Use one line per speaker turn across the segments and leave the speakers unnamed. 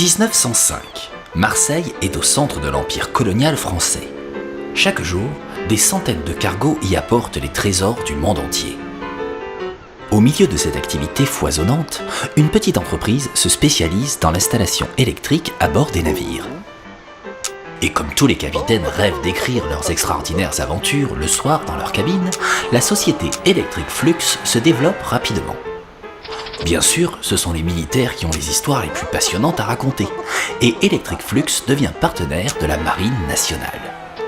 1905. Marseille est au centre de l'empire colonial français. Chaque jour, des centaines de cargos y apportent les trésors du monde entier. Au milieu de cette activité foisonnante, une petite entreprise se spécialise dans l'installation électrique à bord des navires. Et comme tous les capitaines rêvent d'écrire leurs extraordinaires aventures le soir dans leur cabine, la société Electric Flux se développe rapidement. Bien sûr, ce sont les militaires qui ont les histoires les plus passionnantes à raconter, et Electric Flux devient partenaire de la Marine nationale.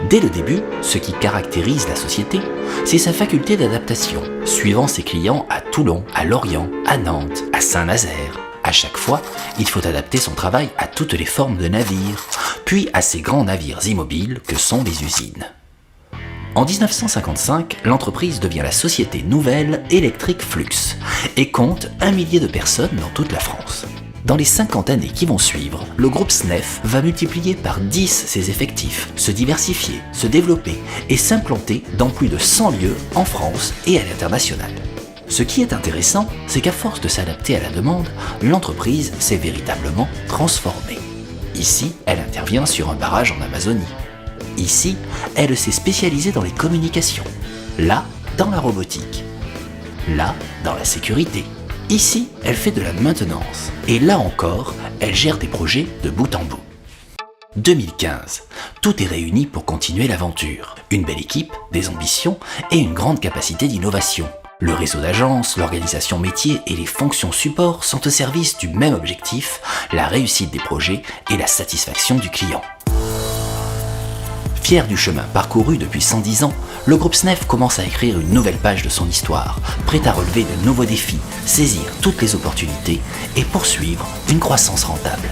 Dès le début, ce qui caractérise la société, c'est sa faculté d'adaptation, suivant ses clients à Toulon, à Lorient, à Nantes, à Saint-Nazaire. À chaque fois, il faut adapter son travail à toutes les formes de navires, puis à ces grands navires immobiles que sont les usines. En 1955, l'entreprise devient la société nouvelle Electric Flux et compte 1 millier de personnes dans toute la France. Dans les 50 années qui vont suivre, le groupe SNEF va multiplier par 10 ses effectifs, se diversifier, se développer et s'implanter dans plus de 100 lieux en France et à l'international. Ce qui est intéressant, c'est qu'à force de s'adapter à la demande, l'entreprise s'est véritablement transformée. Ici, elle intervient sur un barrage en Amazonie. Ici, elle s'est spécialisée dans les communications. Là, dans la robotique. Là, dans la sécurité. Ici, elle fait de la maintenance. Et là encore, elle gère des projets de bout en bout. 2015. Tout est réuni pour continuer l'aventure. Une belle équipe, des ambitions et une grande capacité d'innovation. Le réseau d'agences, l'organisation métier et les fonctions support sont au service du même objectif, la réussite des projets et la satisfaction du client. Fier du chemin parcouru depuis 110 ans, le groupe SNEF commence à écrire une nouvelle page de son histoire, prêt à relever de nouveaux défis, saisir toutes les opportunités et poursuivre une croissance rentable.